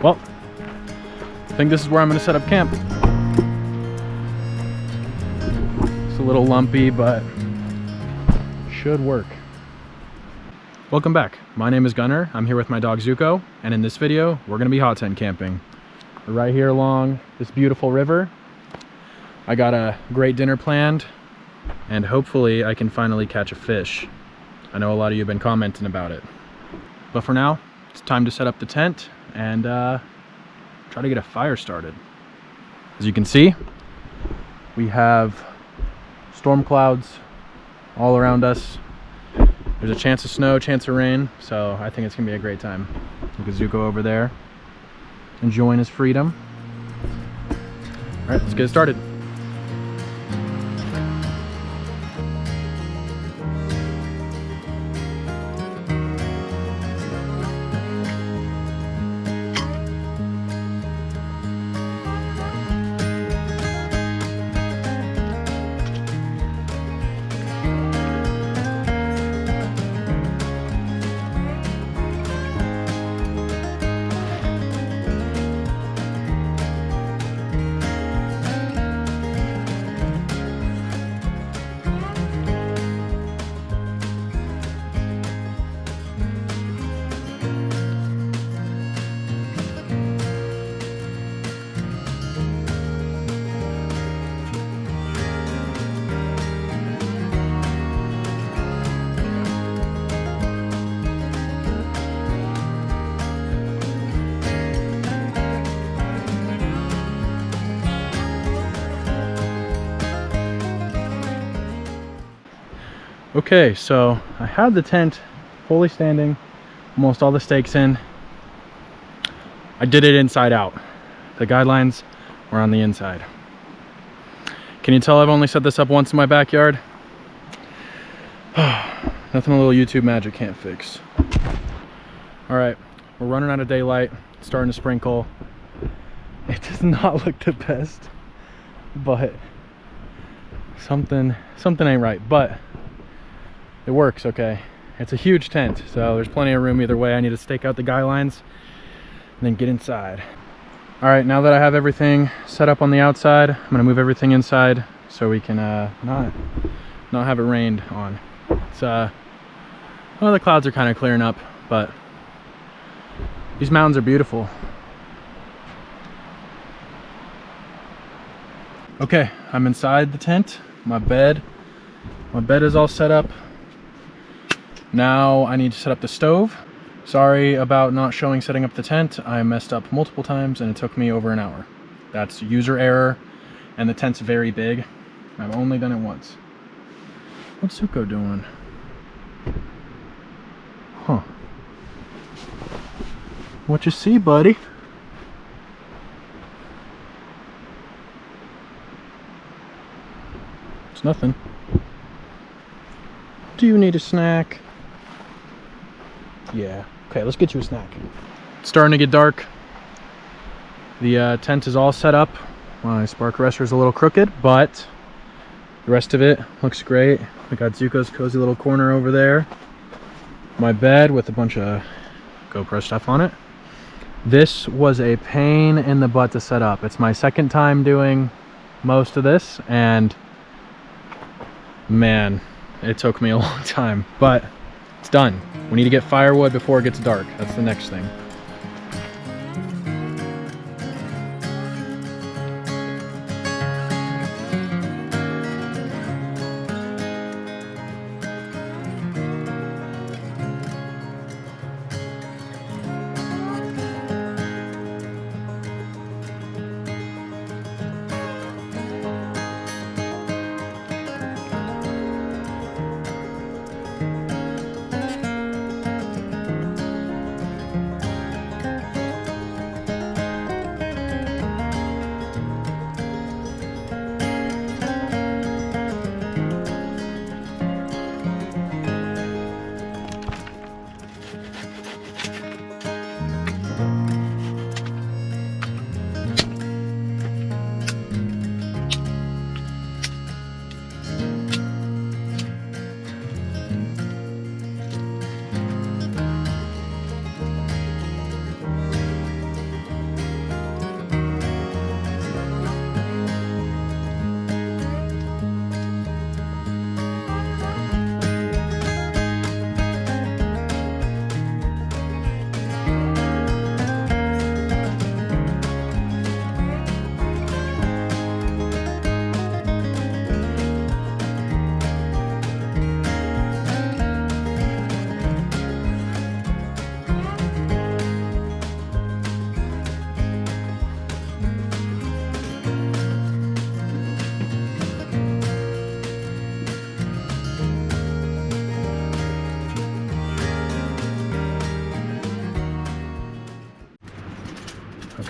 Well, I think this is where I'm gonna set up camp. It's a little lumpy, but should work. Welcome back. My name is Gunnar. I'm here with my dog Zuko, and in this video, we're gonna be hot tent camping. We're right here along this beautiful river. I got a great dinner planned, and hopefully I can finally catch a fish. I know a lot of you have been commenting about it. But for now, it's time to set up the tent and try to get a fire started. As you can see, we have storm clouds all around us. There's a chance of snow, chance of rain, so I think it's gonna be a great time. Look at Zuko over there, enjoying his freedom. All right, let's get started. Okay, so I had the tent fully standing, almost all the stakes in. I did it inside out. The guidelines were on the inside. Can you tell I've only set this up once in my backyard? Nothing a little YouTube magic can't fix. All right, we're running out of daylight, it's starting to sprinkle. It does not look the best, but something ain't right, but it works okay. It's a huge tent, so there's plenty of room either way. I need to stake out the guy lines and then get inside. All right, now that I have everything set up on the outside, I'm gonna move everything inside so we can not have it rained on. It's well, the clouds are kind of clearing up, but these mountains are beautiful. Okay, I'm inside the tent. My bed is all set up. Now I need to set up the stove. Sorry about not showing setting up the tent. I messed up multiple times and it took me over an hour. That's user error, and the tent's very big. I've only done it once. What's Zuko doing? Huh. What you see, buddy? It's nothing. Do you need a snack? Yeah. Okay, let's get you a snack. It's starting to get dark. The tent is all set up. My spark arrestor is a little crooked, but the rest of it looks great. I got Zuko's cozy little corner over there. My bed with a bunch of GoPro stuff on it. This was a pain in the butt to set up. It's my second time doing most of this, and man, it took me a long time, but it's done. We need to get firewood before it gets dark. That's the next thing.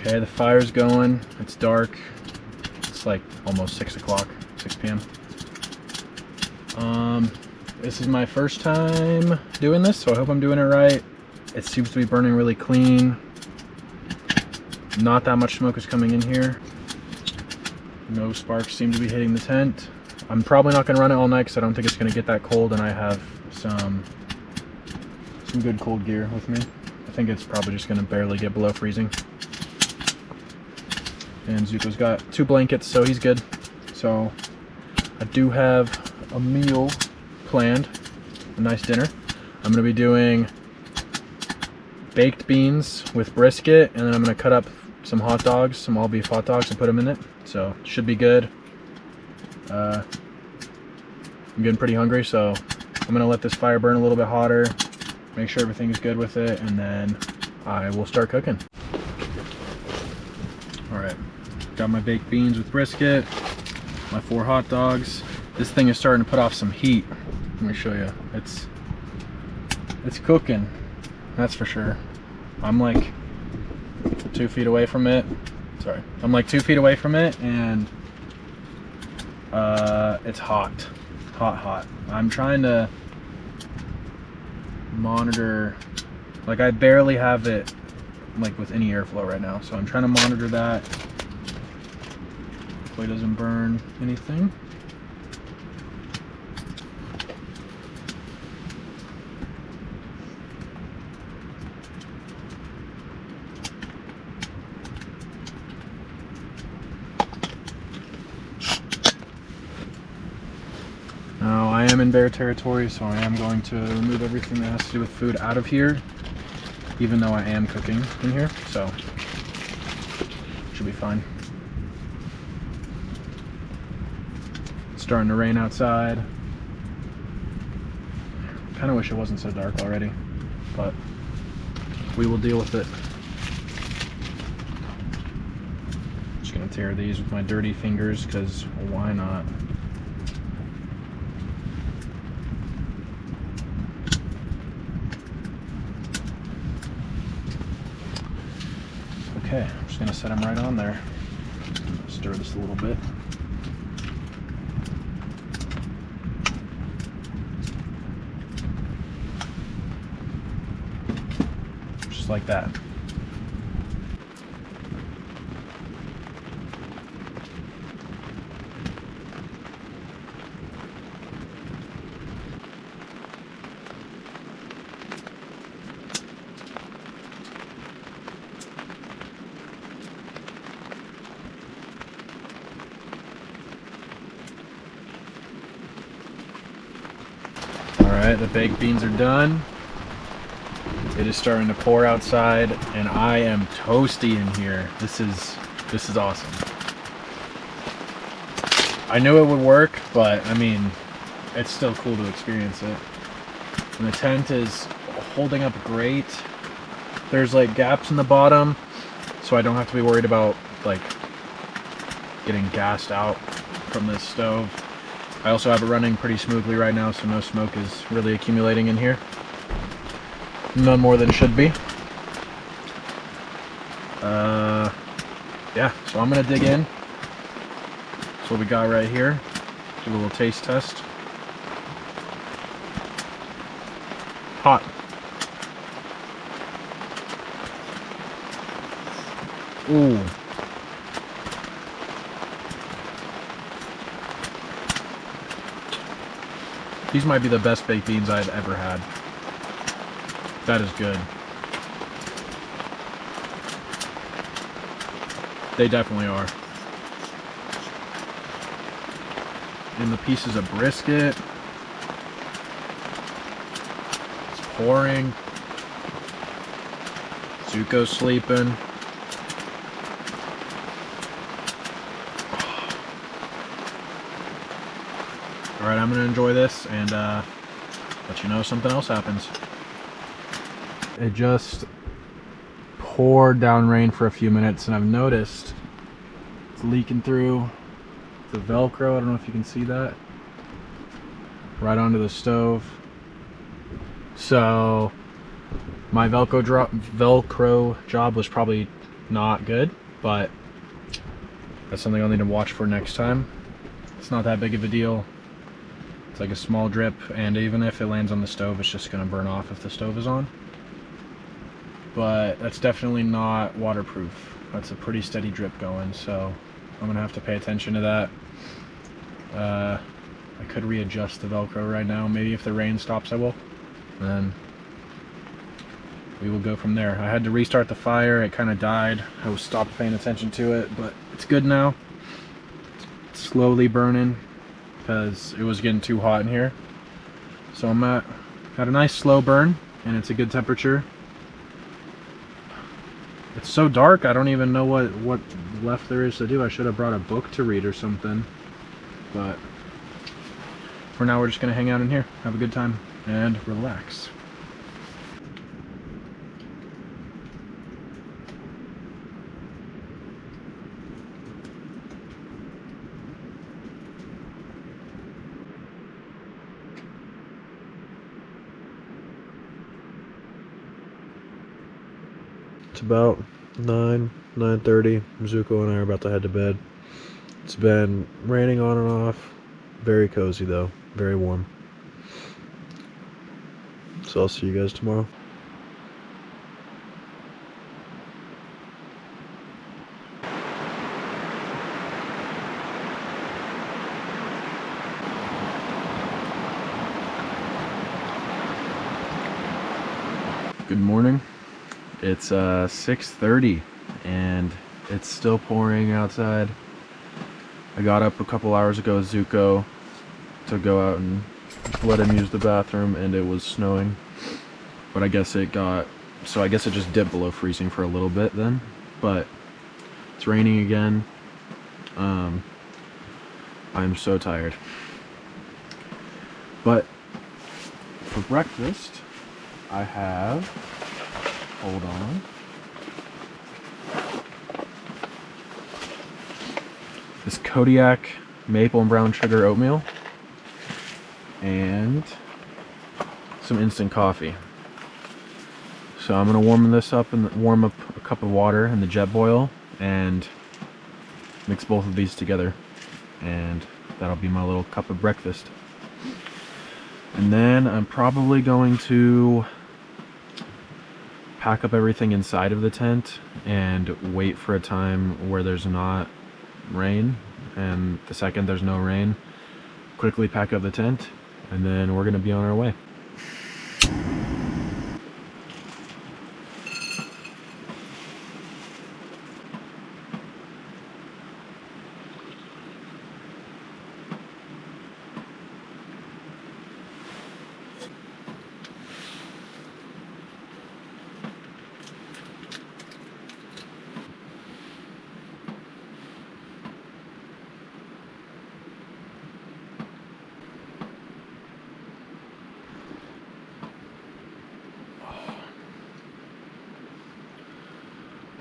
Okay, the fire's going. It's dark. It's like almost 6 o'clock, 6 p.m. This is my first time doing this, so I hope I'm doing it right. It seems to be burning really clean. Not that much smoke is coming in here. No sparks seem to be hitting the tent. I'm probably not going to run it all night because I don't think it's going to get that cold, and I have some good cold gear with me. I think it's probably just going to barely get below freezing. And Zuko's got 2 blankets, so he's good. So I do have a meal planned, a nice dinner. I'm going to be doing baked beans with brisket, and then I'm going to cut up some hot dogs, some all beef hot dogs, and put them in it. So should be good. I'm getting pretty hungry, so I'm going to let this fire burn a little bit hotter, make sure everything is good with it, and then I will start cooking. Alright, got my baked beans with brisket, my 4 hot dogs. This thing is starting to put off some heat. Let me show you. It's cooking, that's for sure. I'm like 2 feet away from it. Sorry, I'm like 2 feet away from it, and it's hot, hot. I'm trying to monitor, like I barely have it like with any airflow right now, so I'm trying to monitor that. Hopefully it doesn't burn anything. Now I am in bear territory, so I am going to remove everything that has to do with food out of here, even though I am cooking in here, so should be fine. It's starting to rain outside. Kind of wish it wasn't so dark already, but we will deal with it. Just gonna tear these with my dirty fingers, because why not? Okay, I'm just gonna set them right on there. Stir this a little bit. Just like that. Alright, the baked beans are done. It is starting to pour outside, and I am toasty in here. This is awesome. I knew it would work, but I mean, it's still cool to experience it. And the tent is holding up great. There's like gaps in the bottom, so I don't have to be worried about like getting gassed out from this stove. I also have it running pretty smoothly right now, so no smoke is really accumulating in here. None more than should be. Yeah, so I'm gonna dig in. That's what we got right here. Do a little taste test. Hot. Ooh. These might be the best baked beans I've ever had. That is good. They definitely are. And the pieces of brisket. It's pouring. Zuko's sleeping. Alright, I'm gonna enjoy this and let you know if something else happens. It just poured down rain for a few minutes, and I've noticed it's leaking through the Velcro. I don't know if you can see that. Right onto the stove. So my Velcro job was probably not good, but that's something I'll need to watch for next time. It's not that big of a deal. It's like a small drip, and even if it lands on the stove, it's just gonna burn off if the stove is on. But that's definitely not waterproof. That's a pretty steady drip going, so I'm gonna have to pay attention to that. I could readjust the Velcro right now. Maybe if the rain stops, I will. And then we will go from there. I had to restart the fire. It kind of died. I was stopped paying attention to it, but it's good now. It's slowly burning because it was getting too hot in here. So I'm at a nice slow burn, and it's a good temperature. It's so dark, I don't even know what left there is to do. I should have brought a book to read or something. But for now, we're just gonna hang out in here, have a good time, and relax. It's about 9:30. Zuko and I are about to head to bed. It's been raining on and off. Very cozy though, very warm. So I'll see you guys tomorrow. Good morning. It's 6:30 and it's still pouring outside. I got up a couple hours ago with Zuko to go out and let him use the bathroom, and it was snowing. But I guess it just dipped below freezing for a little bit then. But it's raining again. I'm so tired. But for breakfast, I have, hold on, this Kodiak maple and brown sugar oatmeal and some instant coffee. So I'm gonna warm this up and warm up a cup of water in the jet boil and mix both of these together, and that'll be my little cup of breakfast. And then I'm probably going to pack up everything inside of the tent and wait for a time where there's not rain, and the second there's no rain, quickly pack up the tent, and then we're gonna be on our way.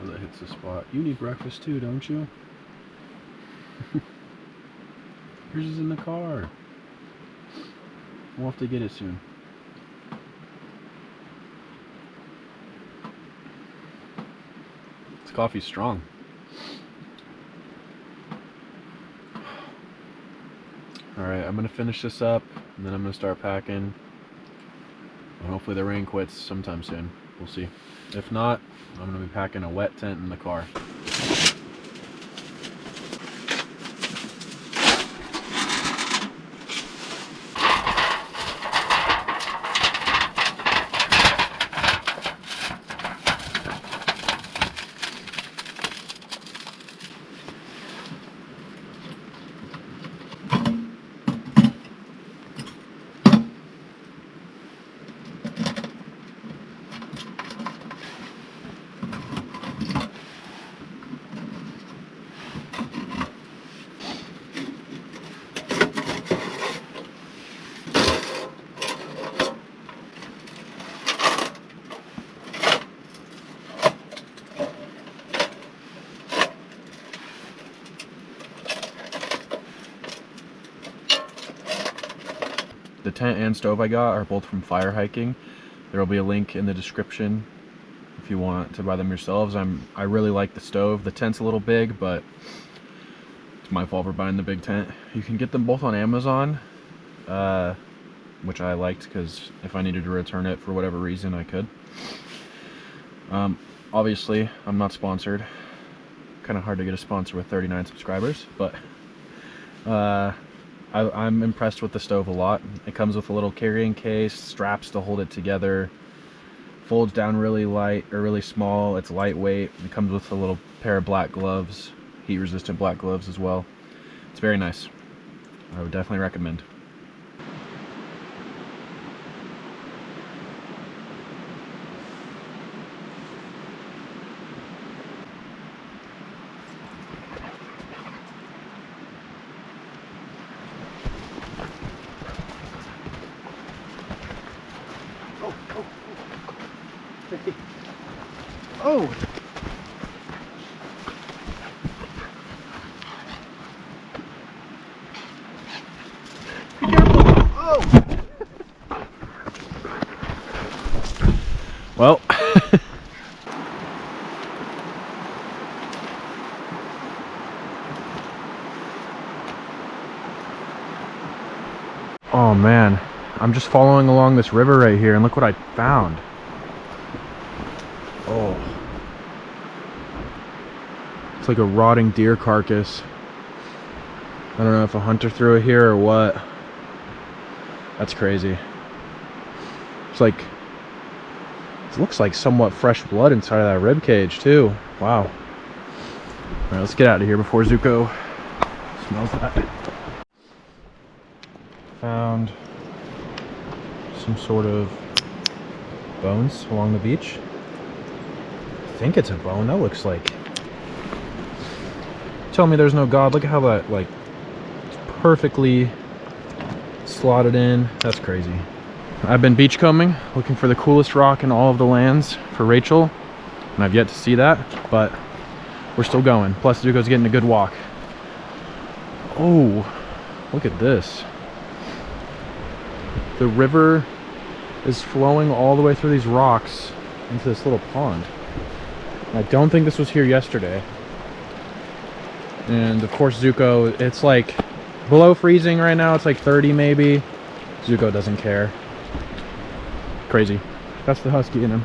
That hits the spot. You need breakfast too, don't you? Yours is in the car. We'll have to get it soon. This coffee's strong. Alright, I'm gonna finish this up and then I'm gonna start packing. And hopefully the rain quits sometime soon. We'll see. If not, I'm going to be packing a wet tent in the car. The tent and stove I got are both from fire hiking. There will be a link in the description if you want to buy them yourselves. I really like the stove. The tent's a little big, but it's my fault for buying the big tent. You can get them both on Amazon, which I liked because if I needed to return it for whatever reason, I could. Obviously, I'm not sponsored. Kind of hard to get a sponsor with 39 subscribers, but I'm impressed with the stove a lot. It comes with a little carrying case, straps to hold it together, folds down really light or really small. It's lightweight. It comes with a little pair of black gloves, heat resistant black gloves as well. It's very nice. I would definitely recommend. Oh! Be careful! Oh! Well. Oh man, I'm just following along this river right here and look what I found. Oh. It's like a rotting deer carcass. I don't know if a hunter threw it here or what. That's crazy. It's like, it looks like somewhat fresh blood inside of that rib cage too. Wow. Alright, let's get out of here before Zuko smells that. Found some sort of bones along the beach. I think it's a bone. That looks like... Tell me there's no God. Look at how that, like, it's perfectly slotted in. That's crazy. I've been beachcombing, looking for the coolest rock in all of the lands for Rachel, and I've yet to see that, but we're still going. Plus, Zuko's getting a good walk. Oh, look at this. The river is flowing all the way through these rocks into this little pond. I don't think this was here yesterday. And of course Zuko, it's like below freezing right now. It's like 30 maybe. Zuko doesn't care. Crazy. That's the husky in him.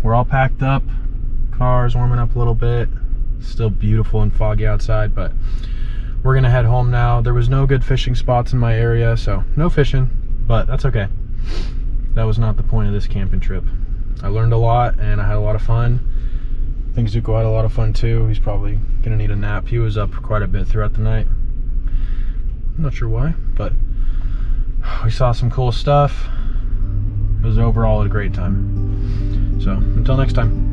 We're all packed up, car's warming up a little bit, still beautiful and foggy outside, but we're gonna head home now. There was no good fishing spots in my area, so no fishing, but that's okay. That was not the point of this camping trip. I learned a lot and I had a lot of fun. I think Zuko had a lot of fun too. He's probably gonna need a nap. He was up quite a bit throughout the night. I'm not sure why, but we saw some cool stuff. It was overall a great time. So, until next time.